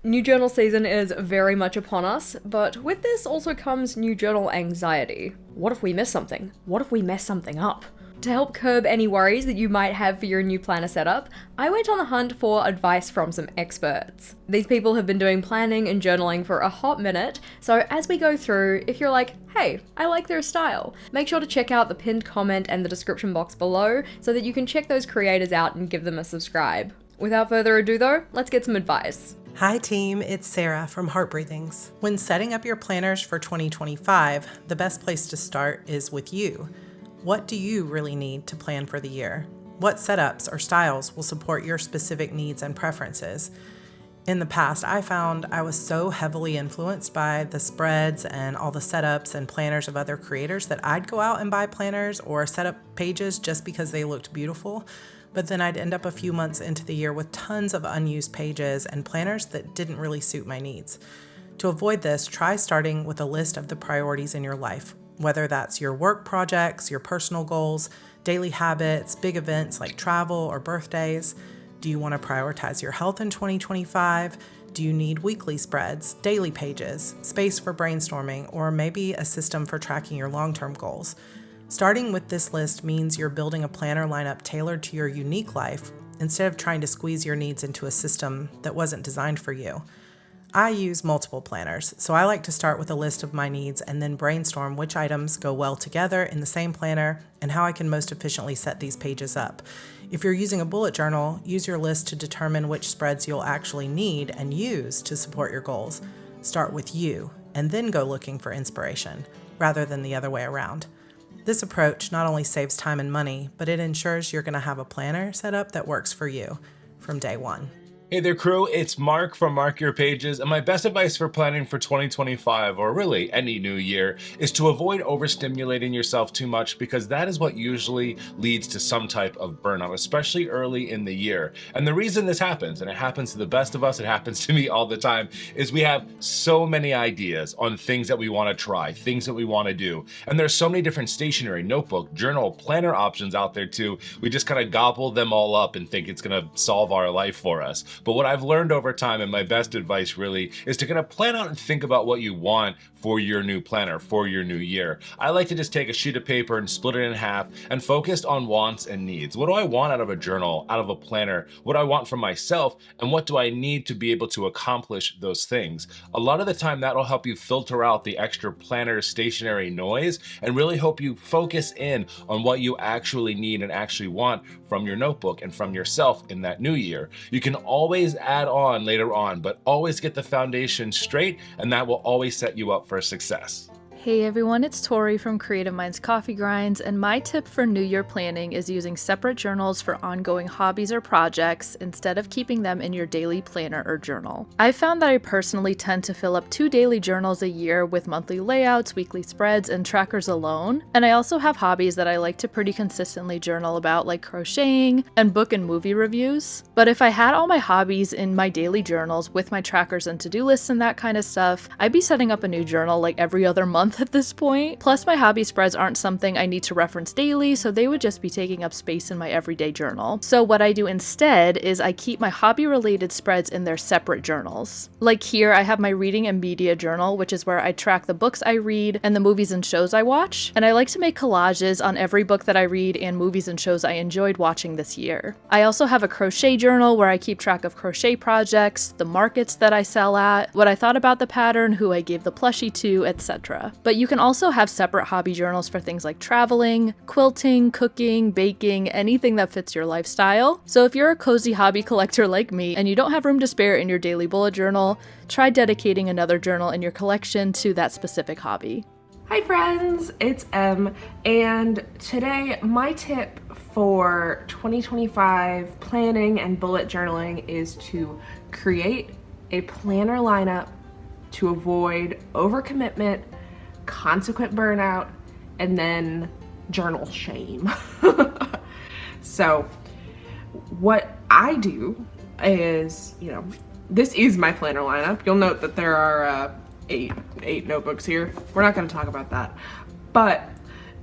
New journal season is very much upon us, but with this also comes new journal anxiety. What if we miss something? What if we mess something up? To help curb any worries that you might have for your new planner setup, I went on the hunt for advice from some experts. These people have been doing planning and journaling for a hot minute, so as we go through, if you're like, hey, I like their style, make sure to check out the pinned comment and the description box below so that you can check those creators out and give them a subscribe. Without further ado though, let's get some advice. Hi team, it's Sarah from Heart Breathings. When setting up your planners for 2025, the best place to start is with you. What do you really need to plan for the year? What setups or styles will support your specific needs and preferences? In the past, I found I was so heavily influenced by the spreads and all the setups and planners of other creators that I'd go out and buy planners or set up pages just because they looked beautiful. But then I'd end up a few months into the year with tons of unused pages and planners that didn't really suit my needs. To avoid this, try starting with a list of the priorities in your life, whether that's your work projects, your personal goals, daily habits, big events like travel or birthdays. Do you want to prioritize your health in 2025? Do you need weekly spreads, daily pages, space for brainstorming, or maybe a system for tracking your long-term goals? Starting with this list means you're building a planner lineup tailored to your unique life instead of trying to squeeze your needs into a system that wasn't designed for you. I use multiple planners, so I like to start with a list of my needs and then brainstorm which items go well together in the same planner and how I can most efficiently set these pages up. If you're using a bullet journal, use your list to determine which spreads you'll actually need and use to support your goals. Start with you and then go looking for inspiration, rather than the other way around. This approach not only saves time and money, but it ensures you're going to have a planner set up that works for you from day one. Hey there crew, it's Mark from Mark Your Pages, and my best advice for planning for 2025, or really any new year, is to avoid overstimulating yourself too much, because that is what usually leads to some type of burnout, especially early in the year. And the reason this happens, and it happens to the best of us, it happens to me all the time, is we have so many ideas on things that we want to try, things that we want to do. And there's so many different stationery, notebook, journal, planner options out there too. We just kind of gobble them all up and think it's going to solve our life for us. But what I've learned over time, and my best advice really, is to kind of plan out and think about what you want for your new planner, for your new year. I like to just take a sheet of paper and split it in half and focus on wants and needs. What do I want out of a journal, out of a planner? What do I want from myself? And what do I need to be able to accomplish those things? A lot of the time that'll help you filter out the extra planner stationery noise and really help you focus in on what you actually need and actually want from your notebook and from yourself in that new year. You can always add on later on, but always get the foundation straight, and that will always set you up for success. Hey everyone, it's Tory from Creative Minds Coffee Grinds, and my tip for New Year planning is using separate journals for ongoing hobbies or projects instead of keeping them in your daily planner or journal. I've found that I personally tend to fill up 2 daily journals a year with monthly layouts, weekly spreads, and trackers alone, and I also have hobbies that I like to pretty consistently journal about, like crocheting and book and movie reviews. But if I had all my hobbies in my daily journals with my trackers and to-do lists and that kind of stuff, I'd be setting up a new journal like every other month at this point. Plus, my hobby spreads aren't something I need to reference daily, so they would just be taking up space in my everyday journal. So what I do instead is I keep my hobby related spreads in their separate journals. Like here, I have my reading and media journal, which is where I track the books I read and the movies and shows I watch, and I like to make collages on every book that I read and movies and shows I enjoyed watching this year. I also have a crochet journal where I keep track of crochet projects, the markets that I sell at, what I thought about the pattern, who I gave the plushie to, etc. But you can also have separate hobby journals for things like traveling, quilting, cooking, baking, anything that fits your lifestyle. So if you're a cozy hobby collector like me and you don't have room to spare in your daily bullet journal, try dedicating another journal in your collection to that specific hobby. Hi friends, it's Em, and today my tip for 2025 planning and bullet journaling is to create a planner lineup to avoid overcommitment, consequent burnout, and then journal shame. So what I do is, this is my planner lineup. You'll note that there are eight notebooks here. We're not going to talk about that. But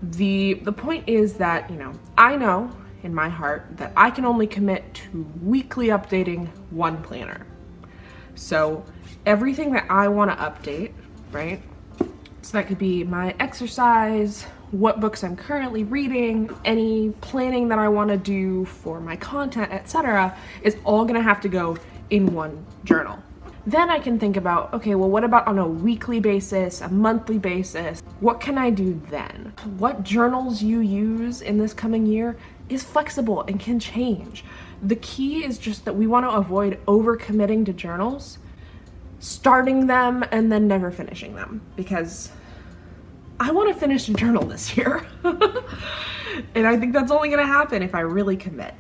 the point is that, I know in my heart that I can only commit to weekly updating one planner. So everything that I want to update, right? So that could be my exercise, what books I'm currently reading, any planning that I want to do for my content, etc., is all going to have to go in one journal. Then I can think about, okay, well, what about on a weekly basis, a monthly basis? What can I do then? What journals you use in this coming year is flexible and can change. The key is just that we want to avoid overcommitting to journals, starting them and then never finishing them, because I want to finish a journal this year. And I think that's only going to happen if I really commit.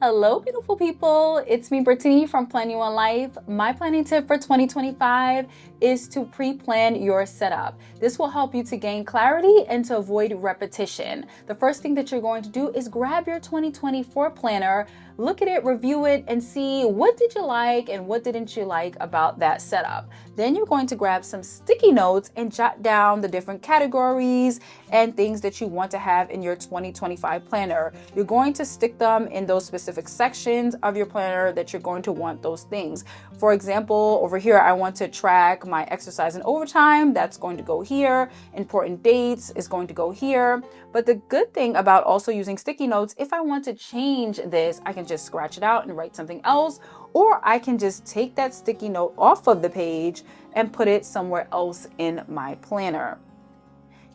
Hello, beautiful people. It's me, Brittany from Plan You One Life. My planning tip for 2025 is to pre-plan your setup. This will help you to gain clarity and to avoid repetition. The first thing that you're going to do is grab your 2024 planner, look at it, review it, and see what did you like and what didn't you like about that setup. Then you're going to grab some sticky notes and jot down the different categories and things that you want to have in your 2025 planner. You're going to stick them in those specific sections of your planner that you're going to want those things. For example, over here, I want to track my exercise and overtime. That's going to go here. Important dates is going to go here. But the good thing about also using sticky notes, if I want to change this, I can just scratch it out and write something else, or I can just take that sticky note off of the page and put it somewhere else in my planner.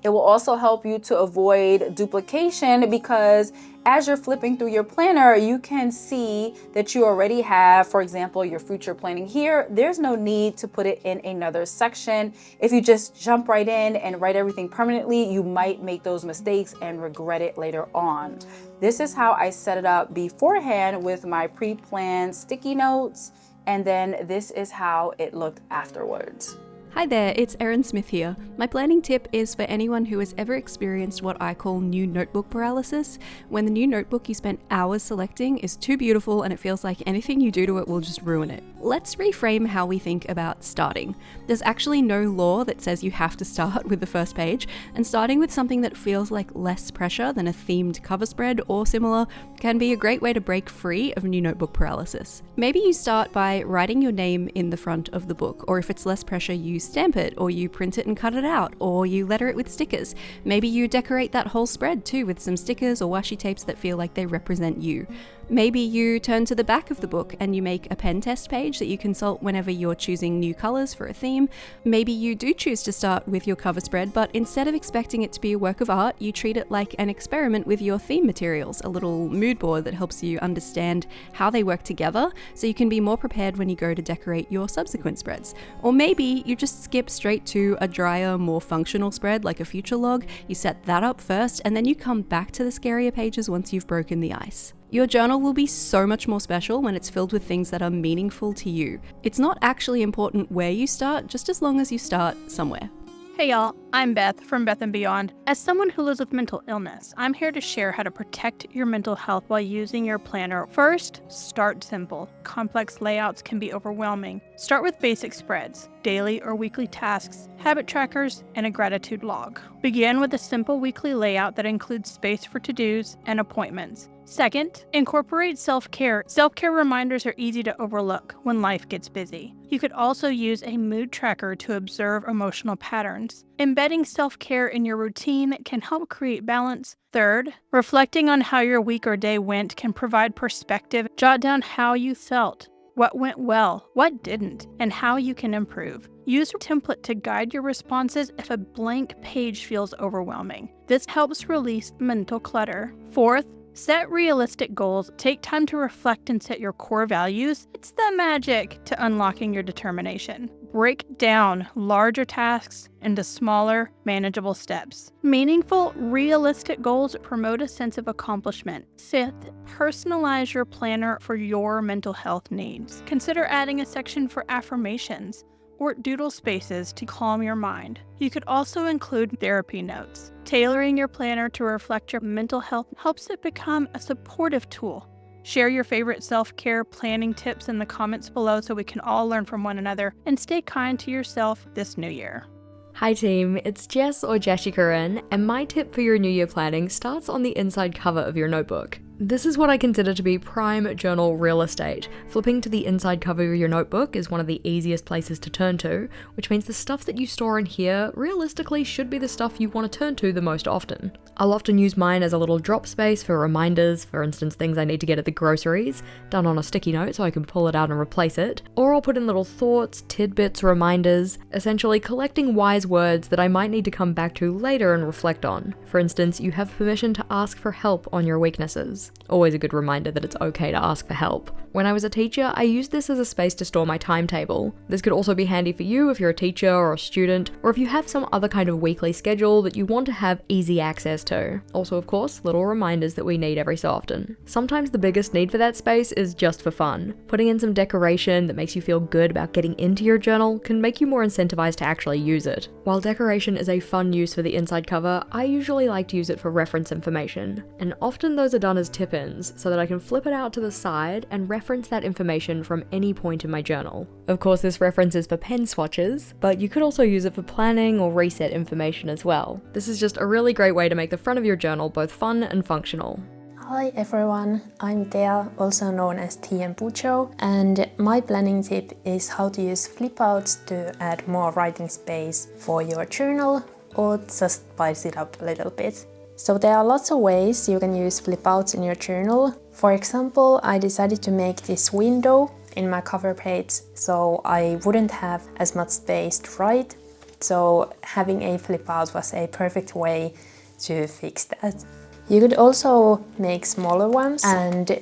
It will also help you to avoid duplication, because as you're flipping through your planner, you can see that you already have, for example, your future planning here. There's no need to put it in another section. If you just jump right in and write everything permanently, you might make those mistakes and regret it later on. This is how I set it up beforehand with my pre-planned sticky notes, and then this is how it looked afterwards. Hi there, it's Erin Smith here. My planning tip is for anyone who has ever experienced what I call new notebook paralysis, when the new notebook you spent hours selecting is too beautiful and it feels like anything you do to it will just ruin it. Let's reframe how we think about starting. There's actually no law that says you have to start with the first page, and starting with something that feels like less pressure than a themed cover spread or similar can be a great way to break free of new notebook paralysis. Maybe you start by writing your name in the front of the book, or if it's less pressure, you stamp it, or you print it and cut it out, or you letter it with stickers. Maybe you decorate that whole spread too with some stickers or washi tapes that feel like they represent you. Maybe you turn to the back of the book and you make a pen test page that you consult whenever you're choosing new colors for a theme. Maybe you do choose to start with your cover spread, but instead of expecting it to be a work of art, you treat it like an experiment with your theme materials, a little mood board that helps you understand how they work together so you can be more prepared when you go to decorate your subsequent spreads. Or maybe you just skip straight to a drier, more functional spread like a future log. You set that up first and then you come back to the scarier pages once you've broken the ice. Your journal will be so much more special when it's filled with things that are meaningful to you. It's not actually important where you start, just as long as you start somewhere. Hey y'all, I'm Beth from Beth and Beyond. As someone who lives with mental illness, I'm here to share how to protect your mental health while using your planner. First, start simple. Complex layouts can be overwhelming. Start with basic spreads, daily or weekly tasks, habit trackers, and a gratitude log. Begin with a simple weekly layout that includes space for to-dos and appointments. Second, incorporate self-care. Self-care reminders are easy to overlook when life gets busy. You could also use a mood tracker to observe emotional patterns. Embedding self-care in your routine can help create balance. Third, reflecting on how your week or day went can provide perspective. Jot down how you felt, what went well, what didn't, and how you can improve. Use a template to guide your responses if a blank page feels overwhelming. This helps release mental clutter. Fourth, set realistic goals. Take time to reflect and set your core values. It's the magic to unlocking your determination. Break down larger tasks into smaller, manageable steps. Meaningful, realistic goals promote a sense of accomplishment. Fifth, personalize your planner for your mental health needs. Consider adding a section for affirmations or doodle spaces to calm your mind. You could also include therapy notes. Tailoring your planner to reflect your mental health helps it become a supportive tool. Share your favorite self-care planning tips in the comments below so we can all learn from one another, and stay kind to yourself this new year. Hi team, it's Jess or JashiiCorrin, and my tip for your New Year planning starts on the inside cover of your notebook. This is what I consider to be prime journal real estate. Flipping to the inside cover of your notebook is one of the easiest places to turn to, which means the stuff that you store in here realistically should be the stuff you want to turn to the most often. I'll often use mine as a little drop space for reminders, for instance things I need to get at the groceries, done on a sticky note so I can pull it out and replace it, or I'll put in little thoughts, tidbits, reminders, essentially collecting wise words that I might need to come back to later and reflect on. For instance, you have permission to ask for help on your weaknesses. Always a good reminder that it's okay to ask for help. When I was a teacher, I used this as a space to store my timetable. This could also be handy for you if you're a teacher or a student, or if you have some other kind of weekly schedule that you want to have easy access to. Also, of course, little reminders that we need every so often. Sometimes the biggest need for that space is just for fun. Putting in some decoration that makes you feel good about getting into your journal can make you more incentivized to actually use it. While decoration is a fun use for the inside cover, I usually like to use it for reference information, and often those are done as tip-ins so that I can flip it out to the side and reference that information from any point in my journal. Of course, this reference is for pen swatches, but you could also use it for planning or reset information as well. This is just a really great way to make the front of your journal both fun and functional. Hi everyone, I'm Thea, also known as Teanbujo, and my planning tip is how to use flip-outs to add more writing space for your journal or just spice it up a little bit. So there are lots of ways you can use flip-outs in your journal. For example, I decided to make this window in my cover page so I wouldn't have as much space to write. So having a flip-out was a perfect way to fix that. You could also make smaller ones and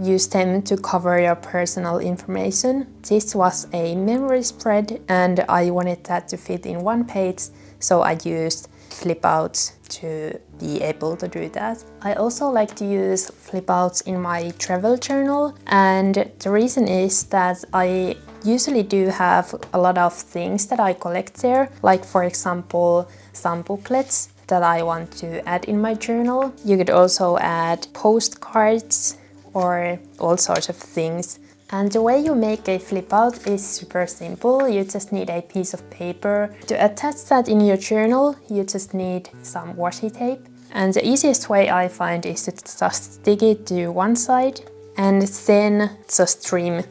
use them to cover your personal information. This was a memory spread and I wanted that to fit in one page, so I used flip-outs to be able to do that. I also like to use flip-outs in my travel journal, and the reason is that I usually do have a lot of things that I collect there, like for example some booklets that I want to add in my journal. You could also add postcards or all sorts of things. And the way you make a flip out is super simple. You just need a piece of paper. To attach that in your journal, you just need some washi tape. And the easiest way I find is to just stick it to one side and then just trim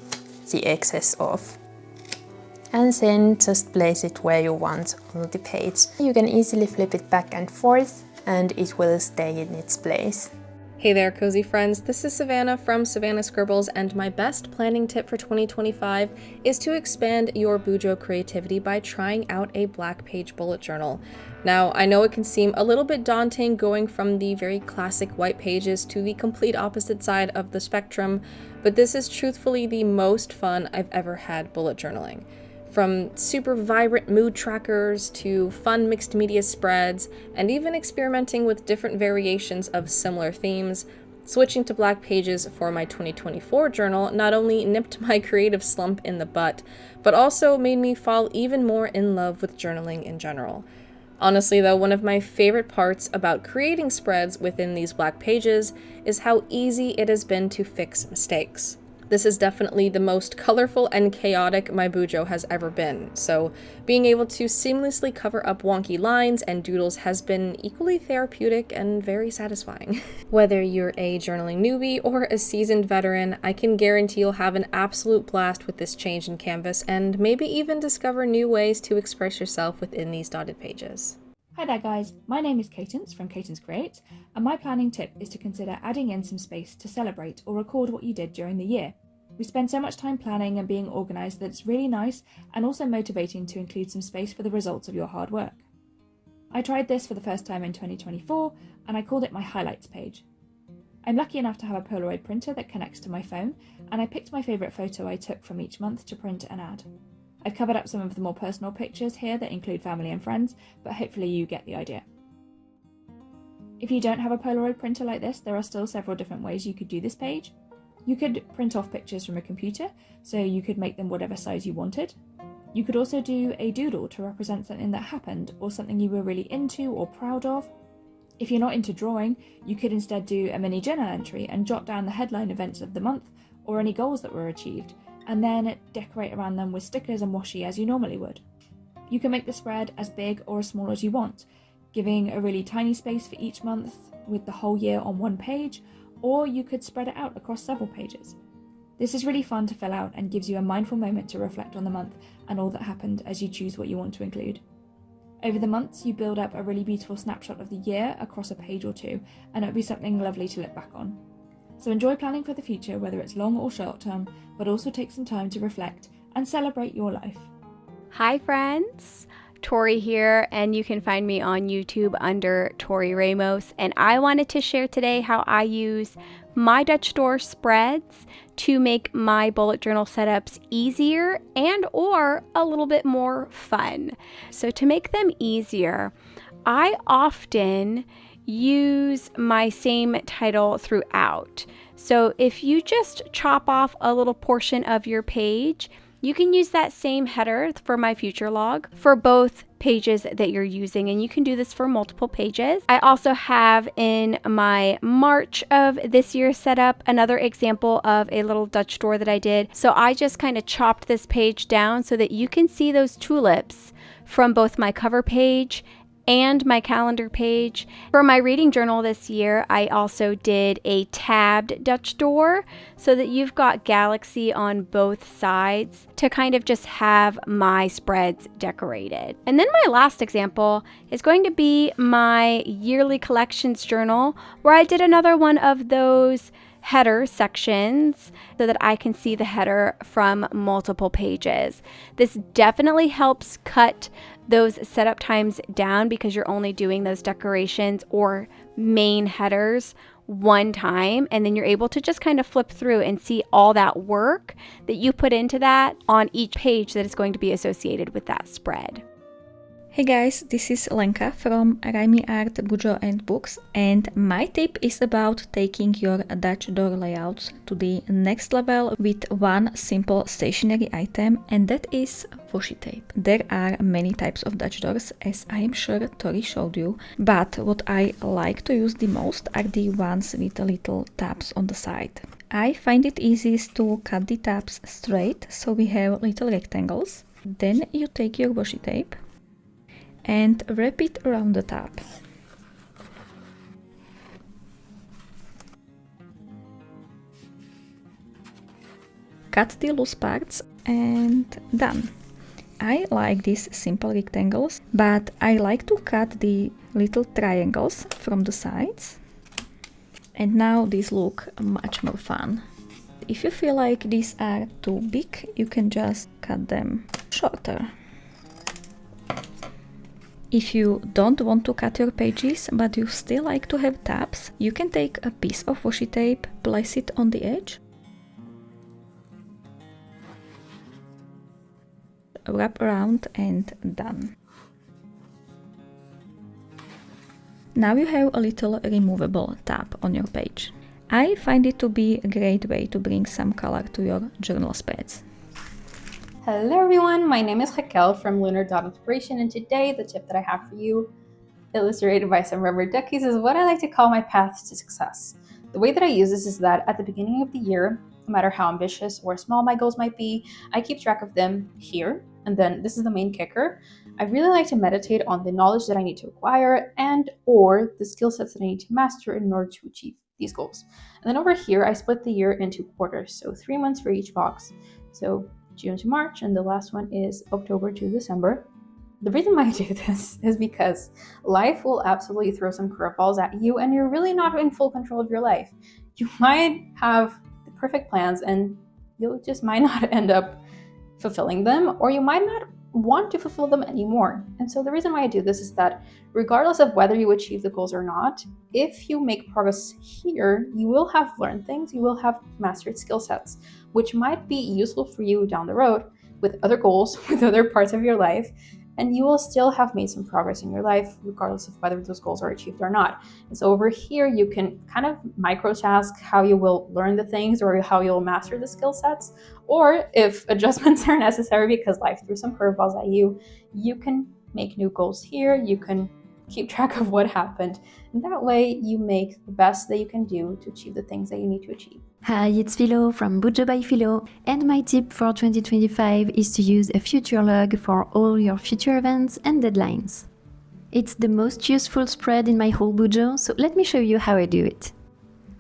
the excess off. And then just place it where you want on the page. You can easily flip it back and forth and it will stay in its place. Hey there, cozy friends. This is Savannah from Savannah Scribbles, and my best planning tip for 2025 is to expand your Bujo creativity by trying out a black page bullet journal. Now, I know it can seem a little bit daunting going from the very classic white pages to the complete opposite side of the spectrum, but this is truthfully the most fun I've ever had bullet journaling. From super vibrant mood trackers to fun mixed media spreads, and even experimenting with different variations of similar themes, switching to black pages for my 2024 journal not only nipped my creative slump in the butt, but also made me fall even more in love with journaling in general. Honestly though, one of my favorite parts about creating spreads within these black pages is how easy it has been to fix mistakes. This is definitely the most colorful and chaotic my Bujo has ever been, so being able to seamlessly cover up wonky lines and doodles has been equally therapeutic and very satisfying. Whether you're a journaling newbie or a seasoned veteran, I can guarantee you'll have an absolute blast with this change in canvas and maybe even discover new ways to express yourself within these dotted pages. Hi there guys, my name is Katence from Katence Creates, and my planning tip is to consider adding in some space to celebrate or record what you did during the year. We spend so much time planning and being organised that it's really nice and also motivating to include some space for the results of your hard work. I tried this for the first time in 2024 and I called it my highlights page. I'm lucky enough to have a Polaroid printer that connects to my phone, and I picked my favourite photo I took from each month to print and add. I've covered up some of the more personal pictures here that include family and friends, but hopefully you get the idea. If you don't have a Polaroid printer like this, there are still several different ways you could do this page. You could print off pictures from a computer, so you could make them whatever size you wanted. You could also do a doodle to represent something that happened or something you were really into or proud of. If you're not into drawing, you could instead do a mini journal entry and jot down the headline events of the month or any goals that were achieved, and then decorate around them with stickers and washi as you normally would. You can make the spread as big or as small as you want, giving a really tiny space for each month with the whole year on one page, or you could spread it out across several pages. This is really fun to fill out and gives you a mindful moment to reflect on the month and all that happened as you choose what you want to include. Over the months, you build up a really beautiful snapshot of the year across a page or two, and it'll be something lovely to look back on. So enjoy planning for the future, whether it's long or short term, but also take some time to reflect and celebrate your life. Hi friends, Tory here, and you can find me on YouTube under Torey Ramos, and I wanted to share today how I use my Dutch door spreads to make my bullet journal setups easier and or a little bit more fun. So to make them easier, I often use my same title throughout. So if you just chop off a little portion of your page, you can use that same header for my future log for both pages that you're using, and you can do this for multiple pages. I also have in my March of this year's setup another example of a little Dutch door that I did. So I just kind of chopped this page down so that you can see those tulips from both my cover page and my calendar page. For my reading journal this year, I also did a tabbed Dutch door so that you've got galaxy on both sides to kind of just have my spreads decorated. And then my last example is going to be my yearly collections journal, where I did another one of those header sections so that I can see the header from multiple pages. This definitely helps cut those setup times down because you're only doing those decorations or main headers one time, and then you're able to just kind of flip through and see all that work that you put into that on each page that is going to be associated with that spread. Hey guys, this is Lenka from RyeMi Art, Bujo and Books, and my tip is about taking your Dutch door layouts to the next level with one simple stationery item, and that is washi tape. There are many types of Dutch doors, as I am sure Tory showed you, but what I like to use the most are the ones with little tabs on the side. I find it easiest to cut the tabs straight, so we have little rectangles. Then you take your washi tape and wrap it around the tab. Cut the loose parts and done. I like these simple rectangles, but I like to cut the little triangles from the sides. And now these look much more fun. If you feel like these are too big, you can just cut them shorter. If you don't want to cut your pages, but you still like to have tabs, you can take a piece of washi tape, place it on the edge, wrap around and done. Now you have a little removable tab on your page. I find it to be a great way to bring some color to your journal spreads. Hello everyone, my name is Raquel from Lunar Inspiration, and today the tip that I have for you, illustrated by some rubber duckies, is what I like to call my path to success. The way that I use this is that at the beginning of the year, no matter how ambitious or small my goals might be, I keep track of them here, and then this is the main kicker. I really like to meditate on the knowledge that I need to acquire and or the skill sets that I need to master in order to achieve these goals. And then over here, I split the year into quarters, so 3 months for each box. So June to March, and the last one is October to December. The reason why I do this is because life will absolutely throw some curveballs at you, and you're really not in full control of your life. You might have the perfect plans, and you just might not end up fulfilling them, or you might not want to fulfill them anymore. And so the reason why I do this is that regardless of whether you achieve the goals or not, if you make progress here, you will have learned things, you will have mastered skill sets, which might be useful for you down the road with other goals, with other parts of your life, and you will still have made some progress in your life, regardless of whether those goals are achieved or not. And so over here, you can kind of microtask how you will learn the things or how you'll master the skill sets, or if adjustments are necessary because life threw some curveballs at you, you can make new goals here, you can keep track of what happened, and that way you make the best that you can do to achieve the things that you need to achieve. Hi, it's Filo from Bujo by Filo, and my tip for 2025 is to use a future log for all your future events and deadlines. It's the most useful spread in my whole Bujo, so let me show you how I do it.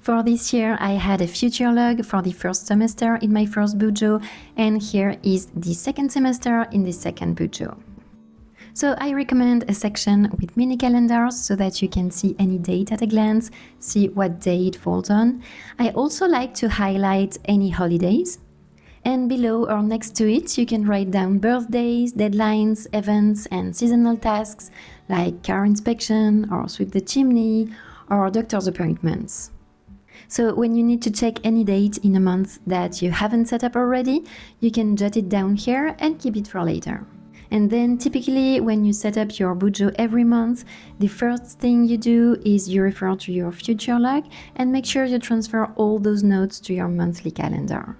For this year, I had a future log for the first semester in my first Bujo, and here is the second semester in the second Bujo. So I recommend a section with mini calendars so that you can see any date at a glance, see what day it falls on. I also like to highlight any holidays. And below or next to it, you can write down birthdays, deadlines, events, and seasonal tasks like car inspection or sweep the chimney or doctor's appointments. So when you need to check any date in a month that you haven't set up already, you can jot it down here and keep it for later. And then typically when you set up your Bujo every month, the first thing you do is you refer to your future log and make sure you transfer all those notes to your monthly calendar.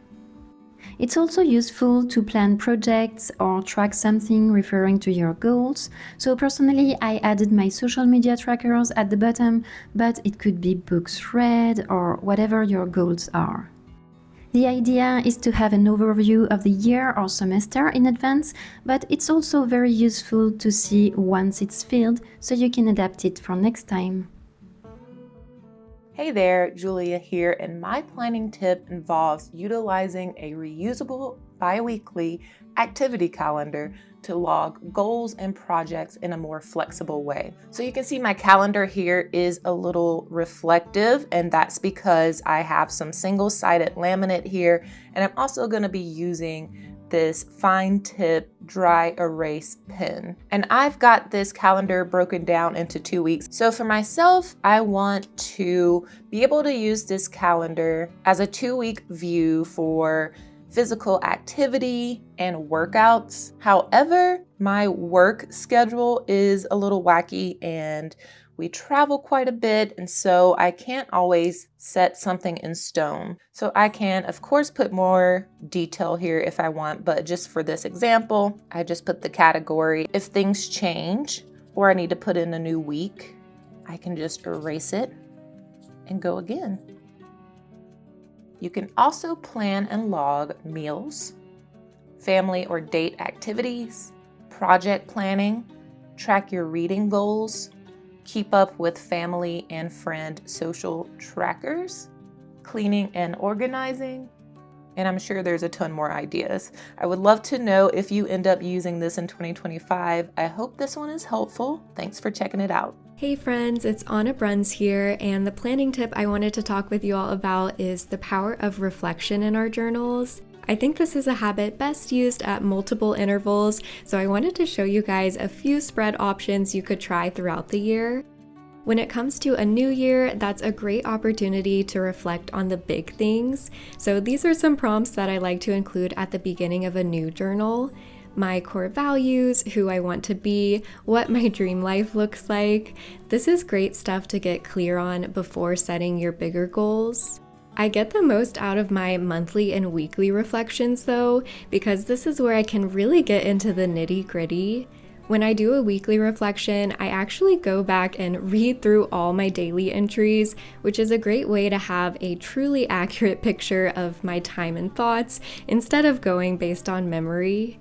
It's also useful to plan projects or track something referring to your goals. So personally, I added my social media trackers at the bottom, but it could be books read or whatever your goals are. The idea is to have an overview of the year or semester in advance, but it's also very useful to see once it's filled so you can adapt it for next time. Hey there, Julia here, and my planning tip involves utilizing a reusable bi-weekly activity calendar to log goals and projects in a more flexible way. So you can see my calendar here is a little reflective, and that's because I have some single-sided laminate here, and I'm also going to be using this fine tip dry erase pen. And I've got this calendar broken down into 2 weeks. So for myself, I want to be able to use this calendar as a 2-week view for physical activity and workouts. However, my work schedule is a little wacky and we travel quite a bit, and so I can't always set something in stone. So I can, of course, put more detail here if I want, but just for this example, I just put the category. If things change or I need to put in a new week, I can just erase it and go again. You can also plan and log meals, family or date activities, project planning, track your reading goals, keep up with family and friend social trackers, cleaning and organizing, and I'm sure there's a ton more ideas. I would love to know if you end up using this in 2025. I hope this one is helpful. Thanks for checking it out. Hey friends, it's Anna Bruns here, and the planning tip I wanted to talk with you all about is the power of reflection in our journals. I think this is a habit best used at multiple intervals, so I wanted to show you guys a few spread options you could try throughout the year. When it comes to a new year, that's a great opportunity to reflect on the big things. So these are some prompts that I like to include at the beginning of a new journal. My core values, who I want to be, what my dream life looks like. This is great stuff to get clear on before setting your bigger goals. I get the most out of my monthly and weekly reflections though, because this is where I can really get into the nitty-gritty. When I do a weekly reflection, I actually go back and read through all my daily entries, which is a great way to have a truly accurate picture of my time and thoughts instead of going based on memory.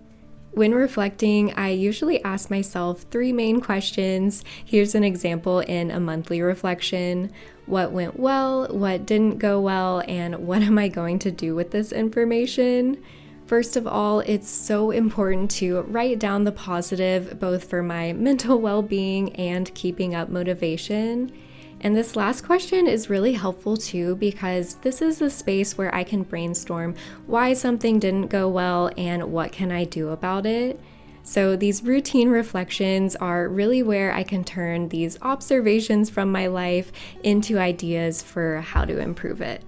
When reflecting, I usually ask myself 3 main questions. Here's an example in a monthly reflection. What went well, what didn't go well, and what am I going to do with this information? First of all, it's so important to write down the positive, both for my mental well-being and keeping up motivation. And this last question is really helpful too, because this is the space where I can brainstorm why something didn't go well and what can I do about it. So these routine reflections are really where I can turn these observations from my life into ideas for how to improve it.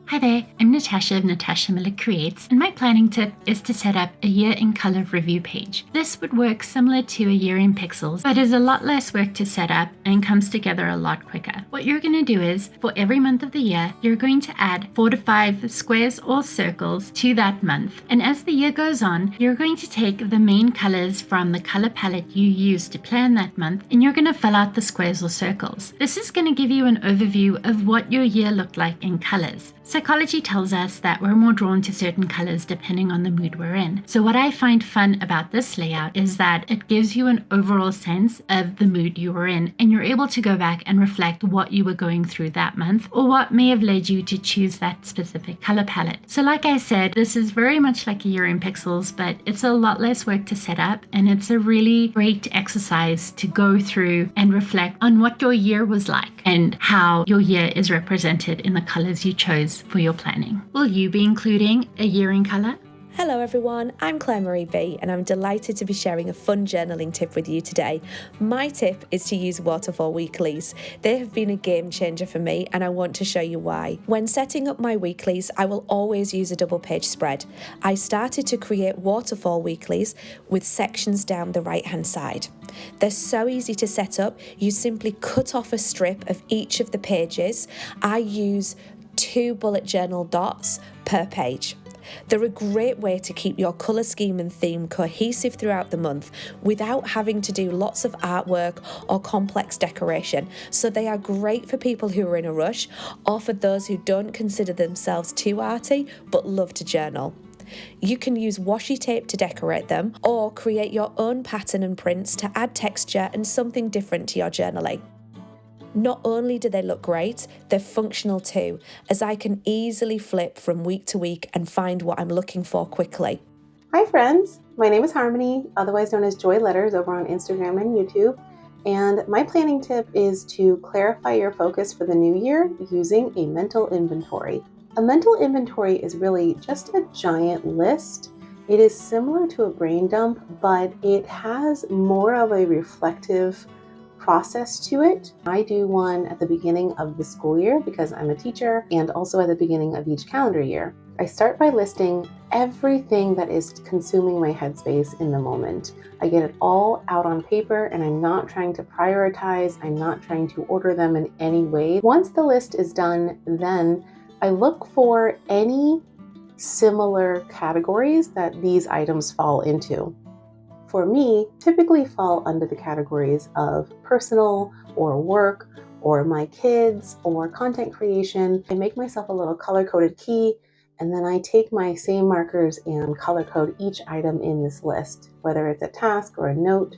Hi there, I'm Natasha of Natasha Creates, and my planning tip is to set up a year in color review page. This would work similar to a year in pixels, but is a lot less work to set up and comes together a lot quicker. What you're going to do is, for every month of the year, you're going to add 4 to 5 squares or circles to that month. And as the year goes on, you're going to take the main colors from the color palette you used to plan that month, and you're going to fill out the squares or circles. This is going to give you an overview of what your year looked like in colors. Psychology tells us that we're more drawn to certain colors depending on the mood we're in. So what I find fun about this layout is that it gives you an overall sense of the mood you were in, and you're able to go back and reflect what you were going through that month or what may have led you to choose that specific color palette. So like I said, this is very much like a year in pixels, but it's a lot less work to set up, and it's a really great exercise to go through and reflect on what your year was like and how your year is represented in the colors you chose for your planning. Will you be including a year in color? Hello everyone, I'm Claire Marie B and I'm delighted to be sharing a fun journaling tip with you today. My tip is to use waterfall weeklies. They have been a game changer for me and I want to show you why. When setting up my weeklies, I will always use a double page spread. I started to create waterfall weeklies with sections down the right hand side. They're so easy to set up. You simply cut off a strip of each of the pages. I use 2 bullet journal dots per page. They're a great way to keep your colour scheme and theme cohesive throughout the month without having to do lots of artwork or complex decoration. So they are great for people who are in a rush or for those who don't consider themselves too arty but love to journal. You can use washi tape to decorate them or create your own pattern and prints to add texture and something different to your journaling. Not only do they look great, they're functional too, as I can easily flip from week to week and find what I'm looking for quickly. Hi friends, my name is Harmony, otherwise known as Joy Letters over on Instagram and YouTube, and my planning tip is to clarify your focus for the new year using a mental inventory. A mental inventory is really just a giant list. It is similar to a brain dump, but it has more of a reflective process to it. I do one at the beginning of the school year because I'm a teacher, and also at the beginning of each calendar year. I start by listing everything that is consuming my headspace in the moment. I get it all out on paper and I'm not trying to prioritize, I'm not trying to order them in any way. Once the list is done, then I look for any similar categories that these items fall into. For me, typically fall under the categories of personal or work or my kids or content creation. I make myself a little color-coded key, and then I take my same markers and color code each item in this list, whether it's a task or a note.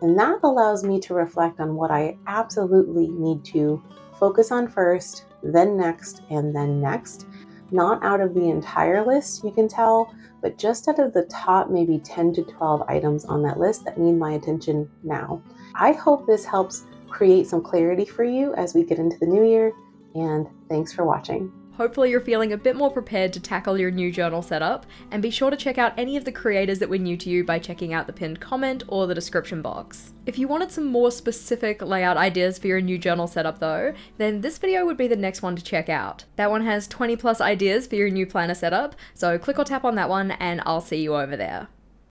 And that allows me to reflect on what I absolutely need to focus on first, then next, and then next. Not out of the entire list, you can tell, but just out of the top maybe 10 to 12 items on that list that need my attention now. I hope this helps create some clarity for you as we get into the new year, and thanks for watching. Hopefully you're feeling a bit more prepared to tackle your new journal setup, and be sure to check out any of the creators that were new to you by checking out the pinned comment or the description box. If you wanted some more specific layout ideas for your new journal setup though, then this video would be the next one to check out. That one has 20+ ideas for your new planner setup, so click or tap on that one and I'll see you over there.